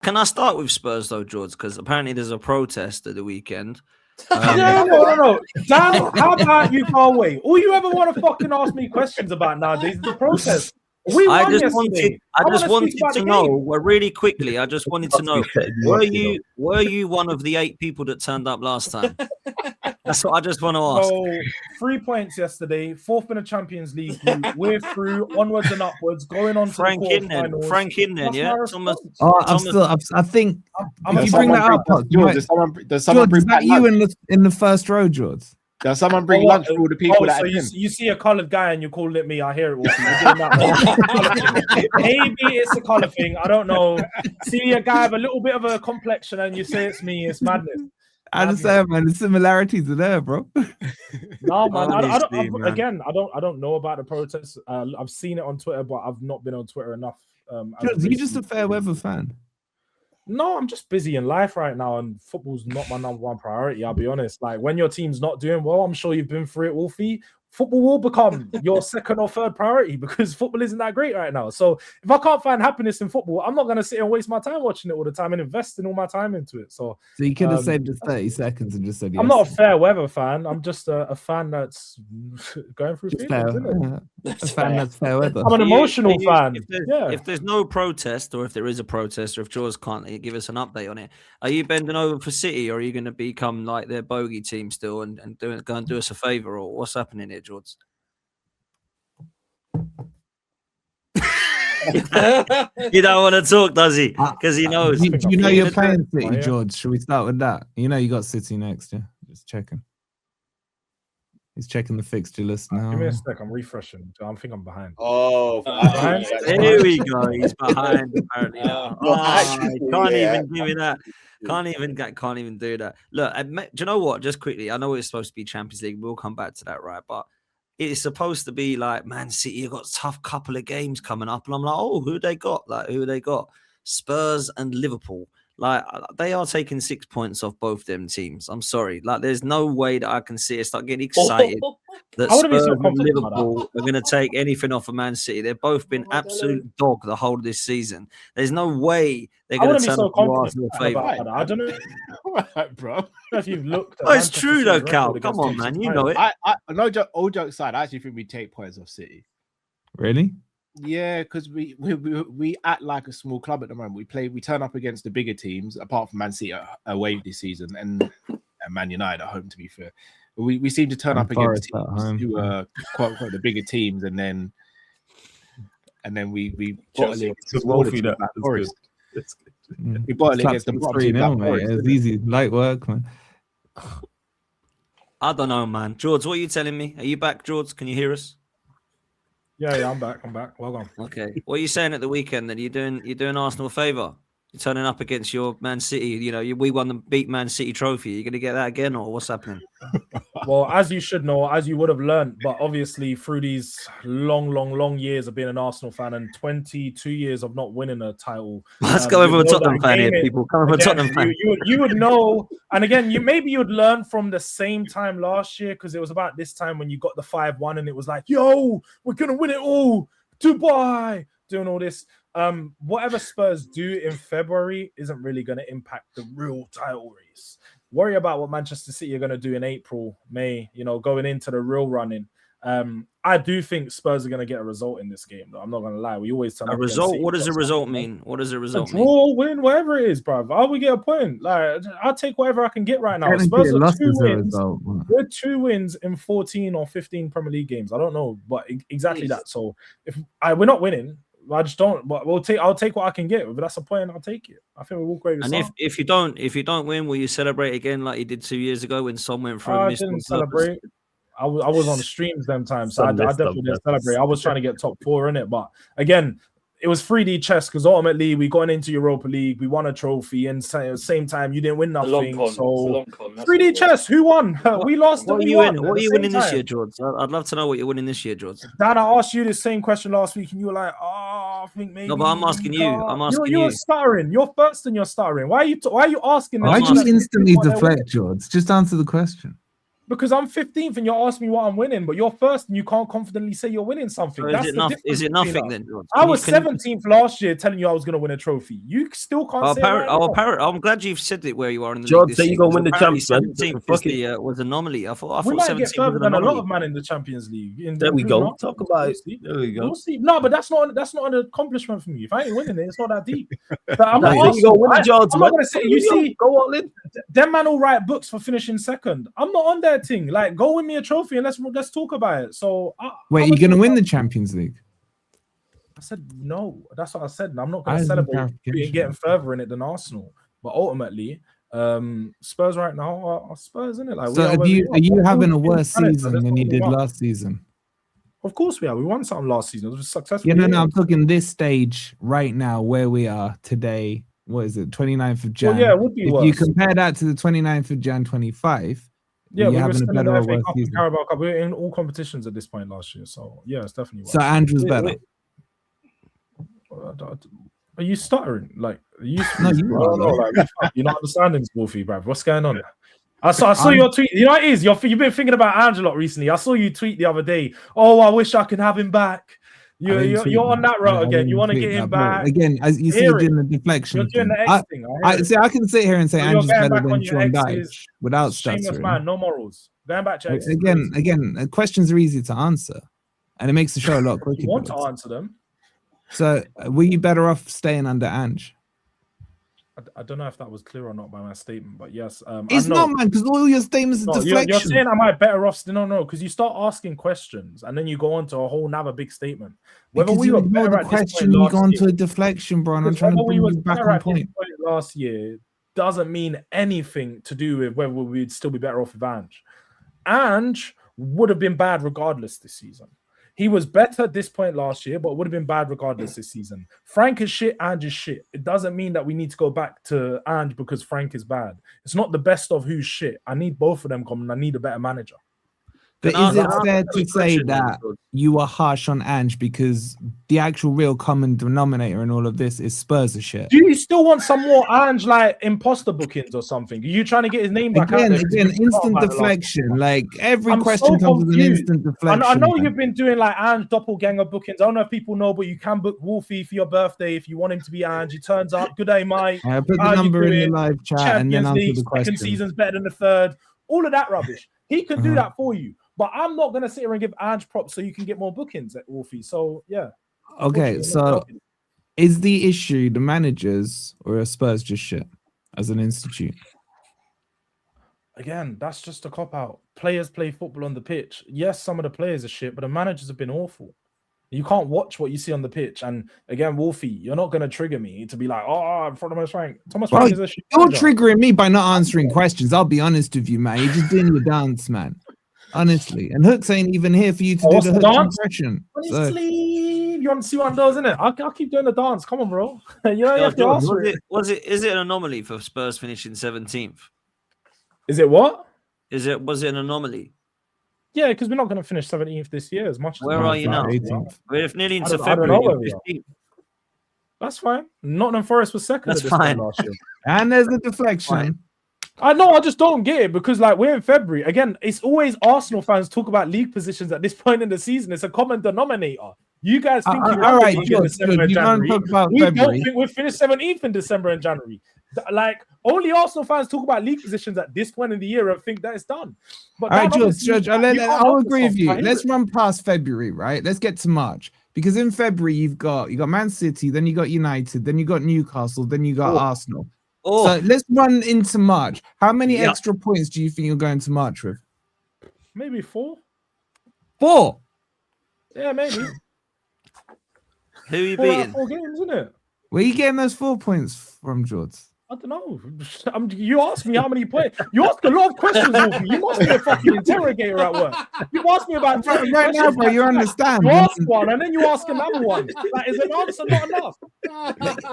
Can I start with Spurs though, Jords? Because apparently there's a protest at the weekend. No. Dan, how about you go away? All you ever want to fucking ask me questions about nowadays is the protest. We won yesterday. I just wanted to know, really quickly, I just wanted to know, were you one of the 8 people that turned up last time? That's what I just want to ask. So 3 points yesterday, 4th in the Champions League group. We're through, onwards and upwards, going on to the quarterfinals. Frank in then, yeah? I think if you bring that up, George, does someone bring back you in the first row, George? Does someone bring lunch for all the people that you see a coloured guy and you're calling it me? I hear it, Wolfie. Maybe it's a colour thing. I don't know. See a guy with a little bit of a complexion and you say it's me. It's madness. I understand, man. The similarities are there, bro. No, man. I don't know about the protests. I've seen it on Twitter, but I've not been on Twitter enough. Are you just a fair weather fan? No, I'm just busy in life right now, and football's not my number one priority. I'll be honest. Like when your team's not doing well, I'm sure you've been through it, Wolfie. Football will become your second or third priority because football isn't that great right now. So if I can't find happiness in football, I'm not going to sit and waste my time watching it all the time and investing all my time into it. So you could have saved just 30 seconds and just said yes. I'm not a fair weather fan. I'm just a fan that's going through feelings, a fan that's fair weather. I'm an emotional fan. If there's no protest, or if there is a protest, or if Jords can't give us an update on it, are you bending over for City, or are you going to become like their bogey team still and go and do us a favour, or what's happening here, Jords? You don't want to talk, does he? Because he knows. You know you're playing City, George. Should we start with that? You know you got City next, yeah? Just checking. He's checking the fixture list now. Give me a sec. I'm refreshing. I think I'm behind. Oh, here we go. He's behind apparently. Can't even give me that. Can't even do that. Look, do you know what? Just quickly, I know it's supposed to be Champions League. We'll come back to that, right? But it's supposed to be like Man City. You've got a tough couple of games coming up, and I'm like, oh, who they got? Who they got? Spurs and Liverpool. Like, they are taking 6 points off both them teams. I'm sorry. Like, there's no way that I can see it start getting excited that Spurs and Liverpool are going to take anything off of Man City. They've both been absolute dog the whole of this season. There's no way they're going to turn up Arsenal favourite. I don't know. Right, bro. If you've looked. It's true, though, Cal. Come on, man. You know it. All jokes aside, I actually think we take points off City. Really? Yeah, because we act like a small club at the moment. We turn up against the bigger teams, apart from Man City away this season, and Man United at home. To be fair, we seem to turn up against teams who are quote unquote the bigger teams, and then we bottle it against Wolfie. We bottle it against the bottom team. It's easy, light work, man. I don't know, man. Jords, what are you telling me? Are you back, Jords? Can you hear us? Yeah, I'm back. Well gone. Okay. What are you saying at the weekend? That you're doing Arsenal a favour? You're turning up against your Man City. You know, we won the beat Man City trophy. You're going to get that again, or what's happening? Well, as you should know, as you would have learned, but obviously through these long years of being an Arsenal fan and 22 years of not winning a title. Let's go over a Tottenham fan here, people. Come over a Tottenham fan. You would know, and again, maybe you'd learn from the same time last year, because it was about this time when you got the 5-1 and it was like, yo, we're going to win it all. Dubai, doing all this. Whatever Spurs do in February isn't really going to impact the real title race. Worry about what Manchester City are going to do in April, May, going into the real running. I do think Spurs are going to get a result in this game, though. I'm not going to lie. We always tell a result. What does a result mean? What does a result mean? Draw, win, whatever it is, bro. I will get a point. Like, I'll take whatever I can get right now. Spurs are 2 wins. We're 2 wins in 14 or 15 Premier League games. I don't know, but exactly that. So if we're not winning, I just don't. But I'll take what I can get. If that's a point, I'll take it. I think we'll walk away with. And if you don't win, will you celebrate again like you did 2 years ago when Son went through? I didn't celebrate. I was on the streams them times, so I definitely didn't celebrate. I was trying to get top 4 in it, but again, it was 3D chess because ultimately we got into Europa League, we won a trophy, and at the same time you didn't win nothing. So 3D chess, who won? We lost. What are you winning this year, Jords? I'd love to know what you're winning this year, Jords. Dan, I asked you the same question last week, and you were like, "Oh, I think maybe." No, but I'm asking you. You're stuttering. You're first, and you're stuttering. Why are you asking? Why do you instantly deflect, Jords? Just answer the question. Because I'm 15th and you're asking me what I'm winning, but you're first and you can't confidently say you're winning something. So That's is it nothing then, George? I was 17th last year telling you I was going to win a trophy. You still can't say it. I'm glad you've said it where you are in the George, league. say you're going to win the champs, man. 17th was an anomaly. I thought we might 17th get further was than an a lot anomaly. of man in the Champions League. There we go. Talk about it. There we go. We'll see. No, but that's not an accomplishment for me. If I ain't winning it, it's not that deep. But I'm Nah, not you go win the Jords, I'm man. not going to say, you see, go all in. them man will write books for finishing second. I'm not on their thing. Like, go win me a trophy and let's talk about it. So, wait, you're going to win the Champions League? I said no. That's what I said. And I'm not going to celebrate getting further in it than Arsenal. But ultimately, Spurs right now are Spurs, isn't it? Like, so are you having a worse season than you did last season? Of course we are. We won something last season. It was successful. Yeah, no, I'm talking this stage right now where we are today. What is it? 29th of Jan. Well, yeah, it would be if worse. you compare that to the 29th of Jan 25, yeah, we were having a still in better the or FA worse Cup season. and Carabao Cup. We were in all competitions at this point last year. So yeah, it's definitely worse. So Andrew's better. Are you stuttering? Like, you are. you're not understanding, Wolfie, bruv. What's going on? I saw your tweet. You know what it is? You've been thinking about Ange a lot recently. I saw you tweet the other day. Oh, I wish I could have him back. You're on that route again. You want to get him back again, as you see, doing the deflection. You're doing the X thing. I can sit here and say Ange's better than Sean Dyche without shameless stuttering. man, no morals. Going back to again, questions are easy to answer, and it makes the show a lot quicker. You want to answer them. So, were you better off staying under Ange? I don't know if that was clear or not by my statement, but yes. It's not, man, because all your statements are deflection. You're saying am I better off? No, because you start asking questions and then you go on to a whole nother big statement. Whether we were better at question, you go on to a deflection, bro, and I'm trying to bring you back on point. Last year doesn't mean anything to do with whether we'd still be better off with Ange. Ange would have been bad regardless this season. He was better at this point last year, but would have been bad regardless this season. Frank is shit, Ange is shit. It doesn't mean that we need to go back to Ange because Frank is bad. It's not the best of who's shit. I need both of them coming. I need a better manager. But is it fair to say that you are harsh on Ange because the actual real common denominator in all of this is Spurs are shit? Do you still want some more Ange like imposter bookings or something? Are you trying to get his name back again, out there? Again, instant deflection. Like every question comes with an instant deflection. I know you've been doing like Ange doppelganger bookings. I don't know if people know, but you can book Wolfie for your birthday if you want him to be Ange. He turns up. Good day, Mike. I put the number in the live chat and then answer the question. Second season's better than the third. All of that rubbish. He can do that for you. But I'm not going to sit here and give Ange props so you can get more bookings at Wolfie. So, yeah. Okay, so is the issue the managers or are Spurs just shit as an institute? Again, that's just a cop-out. Players play football on the pitch. Yes, some of the players are shit, but the managers have been awful. You can't watch what you see on the pitch. And again, Wolfie, you're not going to trigger me to be like, oh, in front of Thomas Frank. Frank is a shit You're manager. triggering me by not answering questions. I'll be honest with you, man. You're just doing your dance, man. Honestly, and Hook's ain't even here for you to do the Hook impression. Honestly, you want to see what does, innit? I'll keep doing the dance. Come on, bro. You have to ask is it an anomaly for Spurs finishing 17th? Is it what? Was it an anomaly? Yeah, because we're not going to finish 17th this year as much. Where are you now? 18th. We're nearly into February. That's fine. Nottingham Forest was second. That's fine. Last year. And there's a deflection. I know, I just don't get it because, like, we're in February. Again, it's always Arsenal fans talk about league positions at this point in the season. It's a common denominator. You guys think all right, December and January. We don't think we'll finish 17th in December and January. Like, only Arsenal fans talk about league positions at this point in the year and think that it's done. But all right, George, I'll agree with you. Let's run past February, right? Let's get to March. Because in February, you've got Man City, then you got United, then you got Newcastle, then you got Arsenal. So let's run into March. How many extra points do you think you're going to March with? Maybe 4. 4? Yeah, maybe. Who are you beating? 4 games, isn't it? Where are you getting those 4 points from, Jords? I don't know. You asked me how many points. You ask a lot of questions, Wolfie. You must be a fucking interrogator at work. You asked me about right now, bro. You understand? You ask one and then you ask another one. Like, is an answer not enough?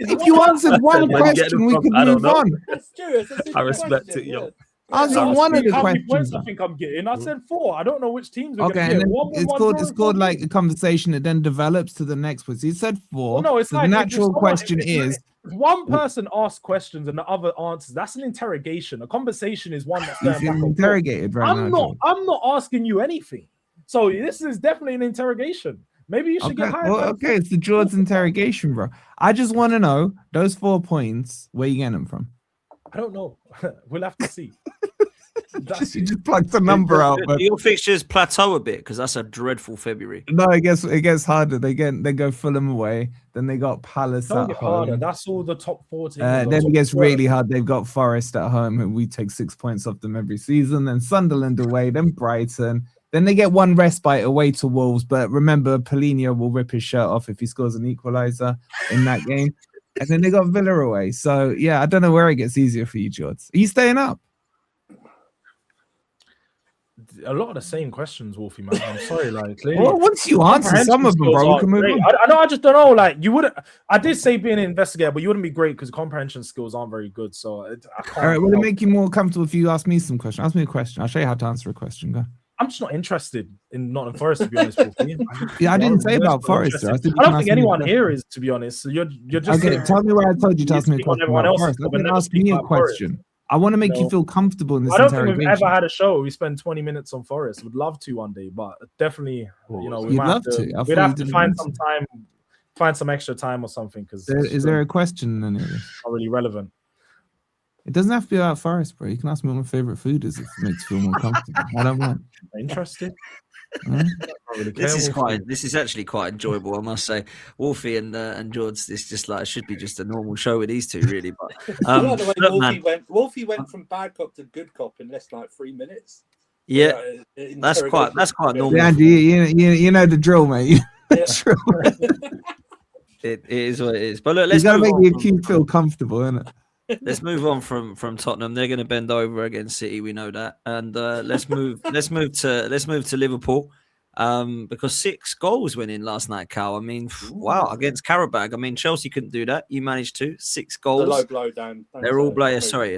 If you answered one question, we could move on. That's true. I respect it, yo. Answer one of the questions. I think I'm getting. I said 4. I don't know which teams. Okay, and then it's called like a conversation that then develops to the next one. So you said 4. No, it's so like the natural question is, one person asks questions and the other answers, that's an interrogation. A conversation is one that's You're going back and feeling forth. interrogated right now. Jordan. I'm not asking you anything. So this is definitely an interrogation. Maybe you should get higher. Well, okay, it's the Jords interrogation, bro. I just want to know those 4 points, where you getting them from? I don't know. We'll have to see. You just plucked the number out. But... Your fixtures plateau a bit because that's a dreadful February. No, it gets harder. They go Fulham away, then they got Palace at home. Harder. That's all the top 14. Then it gets really hard. They've got Forest at home, and we take 6 points off them every season. Then Sunderland away, then Brighton. Then they get one respite away to Wolves. But remember, Polino will rip his shirt off if he scores an equaliser in that game. And then they got Villa away. So yeah, I don't know where it gets easier for you, Jords. Are you staying up? A lot of the same questions, Wolfie, man. I'm sorry, like. Well, once you answer some of them, bro, we can move on. I know. I just don't know. Like, you wouldn't. I did say being an investigator, but you wouldn't be great because comprehension skills aren't very good. So I can't. All right, will it make you more comfortable if you ask me some questions? Ask me a question. I'll show you how to answer a question. Go. I'm just not interested in Nottingham Forest, to be honest with you. Yeah, I didn't say about Forest. I don't think anyone here is, to be honest. So you're just. Okay, tell me where I told you to ask me a question about Forest. Let me ask me a question. I want to make you feel comfortable in this interrogation. I don't think we've ever had a show where we spend 20 minutes on Forest. Would love to one day, but definitely, you know, we'd have to find some time, find some extra time or something. Because is there a question in it? Not really relevant. It doesn't have to be about Forest, bro. You can ask me what my favorite food is if it makes you feel more comfortable. I don't mind. Interested? Really this is actually quite enjoyable, I must say. Wolfie and Jords, this just like should be just a normal show with these two, really. But Wolfie went from bad cop to good cop in less than like 3 minutes. Yeah, that's quite normal. Yeah, you know the drill, mate. It is what it is. But look, let's gotta make the accused feel comfortable, innit? Let's move on from Tottenham. They're going to bend over against City. We know that, and let's move to Liverpool, because 6 goals went in last night, Cal. I mean, wow, against Karabag. I mean, Chelsea couldn't do that. You managed to 6 goals. The low blow down. They're all players. Sorry.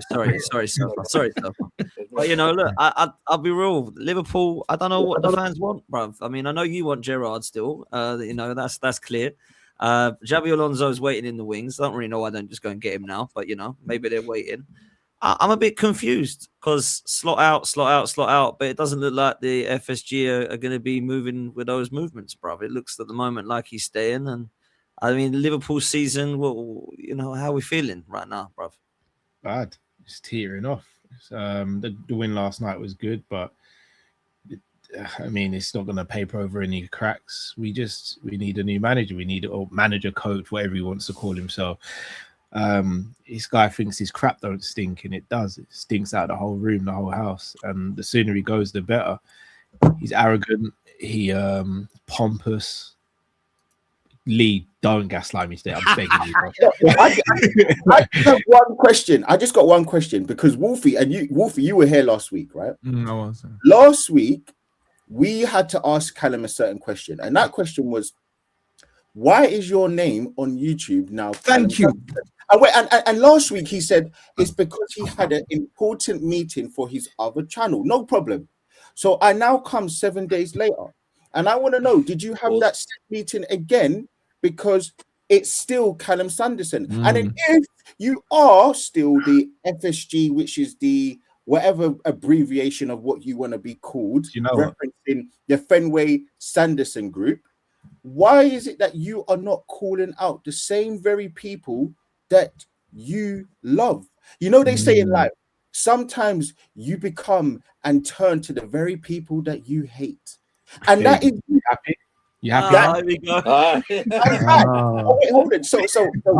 But you know, look, I'll be real. Liverpool. I don't know what the fans want, bruv. I mean, I know you want Gerrard still. You know, that's clear. Xabi Alonso's waiting in the wings. I don't really know why I don't just go and get him now, but you know, maybe they're waiting. I'm a bit confused because slot out, but it doesn't look like the FSG are going to be moving with those movements, bruv. It looks at the moment like he's staying, and I mean, Liverpool season. Well, you know, how are we feeling right now, bruv? Bad, just teetering off. The win last night was good, but I mean, it's not going to paper over any cracks. We need a new manager. We need a manager, coach, whatever he wants to call himself. This guy thinks his crap don't stink, and it does. It stinks out the whole room, the whole house. And the sooner he goes, the better. He's arrogant. He pompous. Lee, don't gaslight me today. I'm begging you, bro. I have one question. I just got one question because Wolfie, you were here last week, right? I wasn't. Last week, we had to ask Callum a certain question, and that question was, why is your name on YouTube now? Thank you. And last week he said it's because he had an important meeting for his other channel. No problem. So I now come 7 days later, and I want to know, did you have that meeting again? Because it's still Callum Sanderson. And then if you are still the FSG, which is the whatever abbreviation of what you want to be called, referencing the Fenway Sanderson group, why is it that you are not calling out the same very people that you love? You know, they say in life, sometimes you become and turn to the very people that you hate. And that is happy. You happy? There we go. Wait, hold it. So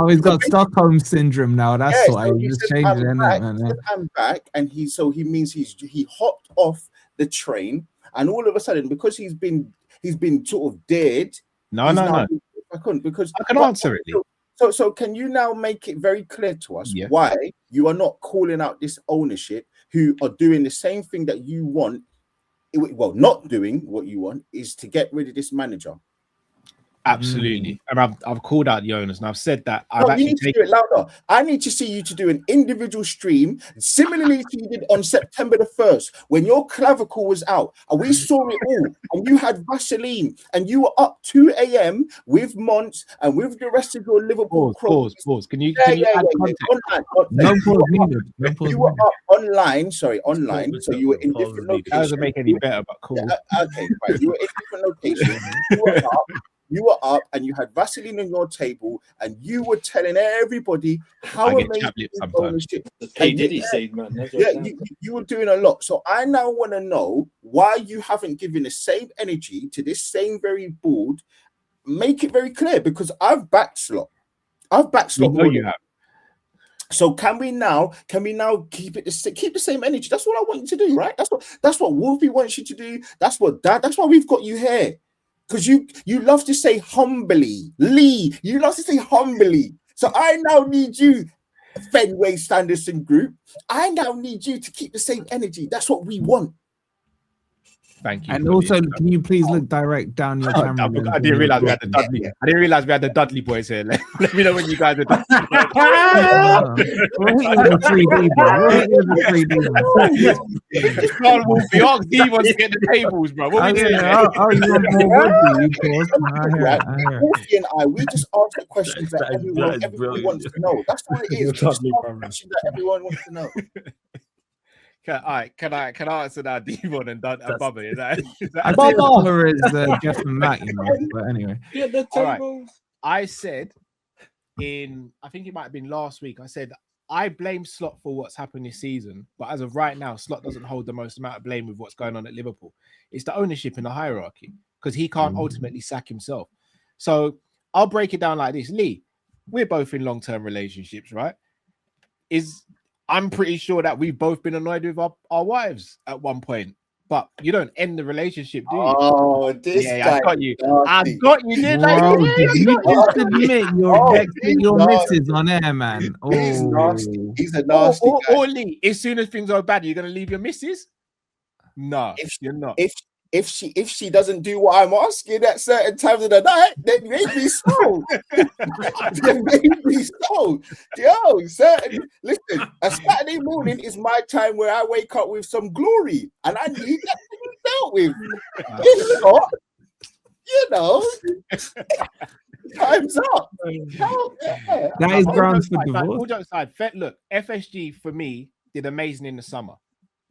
he's got Stockholm syndrome now. That's why so he's changing it, man. I'm back, and he means he hopped off the train, and all of a sudden, because he's been sort of dared. No. I couldn't because I can answer it. So can you now make it very clear to us why you are not calling out this ownership who are doing the same thing that you want? Well, not doing what you want is to get rid of this manager. Absolutely. And I've called out the owners and I've said that No, you need to do it louder. I need to see you to do an individual stream, similarly to you did on September the 1st, when your clavicle was out and we saw it all. And you had Vaseline and you were up 2 a.m. with Mons and with the rest of your Liverpool pause. Can you add context? No pause needed. No pause You were needed. up online, so you were in different That locations. doesn't make any better, but cool. Okay, right. You were in different locations. You were up and you had Vaseline on your table and you were telling everybody how amazing ownership. P. Diddy scene, man. You were doing a lot. So I now want to know why you haven't given the same energy to this same very board. Make it very clear, because I've backed Slot. You have. So can we now keep the same energy? That's what I want you to do, right? That's what Wolfie wants you to do. That's why we've got you here. Because you love to say humbly, Lee. You love to say humbly. So I now need you, Fenway Sanderson Group. I now need you to keep the same energy. That's what we want. Thank you. And also, can you please look direct down your camera? I didn't realize we had the Dudley. I didn't realize we had the Dudley boys here. Let me know when you guys are done. We'll hit you with the 3D, bro. We'll hit you with the 3D. Wolfie, ask D1 to get the tables, bro. What we doing? You want more Woodby, of course. I hear it. Wolfie and I, we just ask the questions that everyone wants to know. That's all it is. Just ask the questions that everyone wants to know. Can I answer that D1 and Bubba? Is that Bubba is Jeff and Matt, you know. But anyway, get the tables. I said I think it might have been last week. I said I blame Slot for what's happened this season, but as of right now, Slot doesn't hold the most amount of blame with what's going on at Liverpool. It's the ownership in the hierarchy, because he can't ultimately sack himself. So I'll break it down like this. Lee, we're both in long-term relationships, right? I'm pretty sure that we've both been annoyed with our wives at one point, but you don't end the relationship, do you? Oh, this guy. I got you. I got you. Did you just admit you're vexing your missus on air, man? Oh. He's nasty. He's a nasty guy. Or Lee, as soon as things are bad, you're going to leave your missus? No, you're not. If she doesn't do what I'm asking at certain times of the night, then maybe so. Listen, a Saturday morning is my time where I wake up with some glory, and I need that to be dealt with. If not, time's up. That is grounds for divorce. All jokes aside, look, FSG for me did amazing in the summer.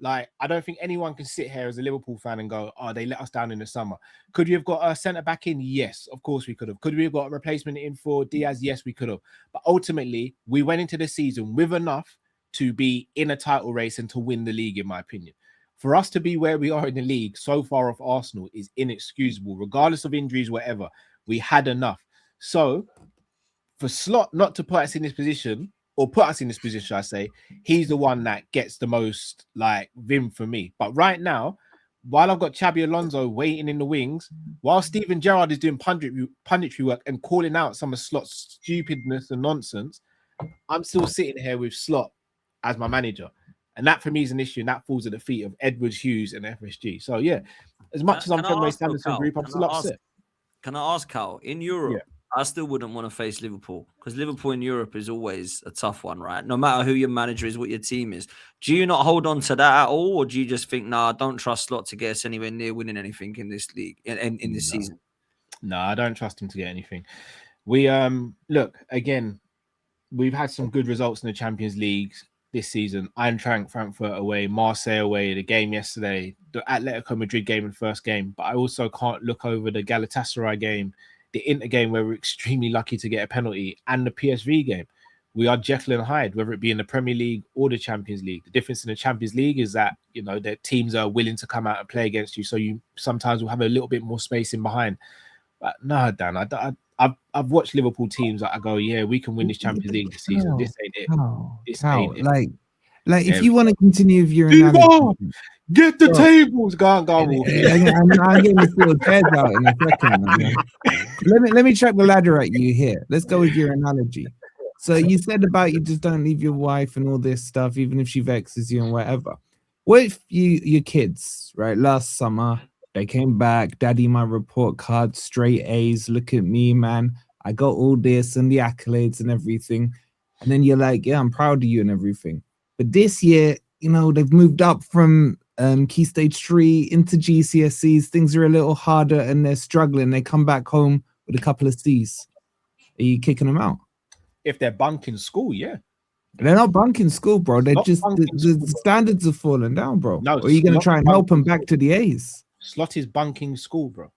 Like, I don't think anyone can sit here as a Liverpool fan and go, oh, they let us down in the summer. Could we have got a centre-back in? Yes, of course we could have. Could we have got a replacement in for Diaz? Yes, we could have. But ultimately, we went into the season with enough to be in a title race and to win the league, in my opinion. For us to be where we are in the league, so far off Arsenal, is inexcusable. Regardless of injuries, whatever, we had enough. So, for Slot not to put us in this position, I say, he's the one that gets the most like vim for me. But right now, while I've got Xabi Alonso waiting in the wings, while Steven Gerrard is doing punditry work and calling out some of Slot's stupidness and nonsense, I'm still sitting here with Slot as my manager. And that for me is an issue, and that falls at the feet of Edwards, Hughes, and FSG. So yeah, as much as I'm from West Anderson Group, I'm still upset. Can I ask, Cal, in Europe, I still wouldn't want to face Liverpool, because Liverpool in Europe is always a tough one, right? No matter who your manager is, what your team is. Do you not hold on to that at all, or do you just think, I don't trust Slot to get us anywhere near winning anything in this league, in this season? No, I don't trust him to get anything. We look, again, we've had some good results in the Champions League this season. Eintracht Frankfurt away, Marseille away, the game yesterday, the Atletico Madrid game in the first game. But I also can't look over the Galatasaray game, the Inter game where we're extremely lucky to get a penalty, and the PSV game. We are Jekyll and Hyde, whether it be in the Premier League or the Champions League. The difference in the Champions League is that, you know, the teams are willing to come out and play against you, so you sometimes will have a little bit more space in behind. But no, Dan, I've watched Liverpool teams that I go, yeah, we can win this Champions League this season. This ain't it. This ain't it. Like if you want to continue with your analogy, get the tables, go on, Wolfie. I'm getting the steel chairs out in a second. Let me check the ladder at you here. Let's go with your analogy. So you said about you just don't leave your wife and all this stuff, even if she vexes you and whatever. What if your kids, right? Last summer, They came back, daddy, my report card, straight A's. Look at me, man. I got all this and the accolades and everything. And then you're like, yeah, I'm proud of you and everything. But this year, you know, they've moved up from Key Stage 3 into GCSEs. Things are a little harder and they're struggling. They come back home with a couple of C's. Are you kicking them out? If they're bunking school, yeah. They're not bunking school, bro. They're just the standards have fallen down, bro. No, or are you going to try and help them back to the A's? Slot is bunking school, bro.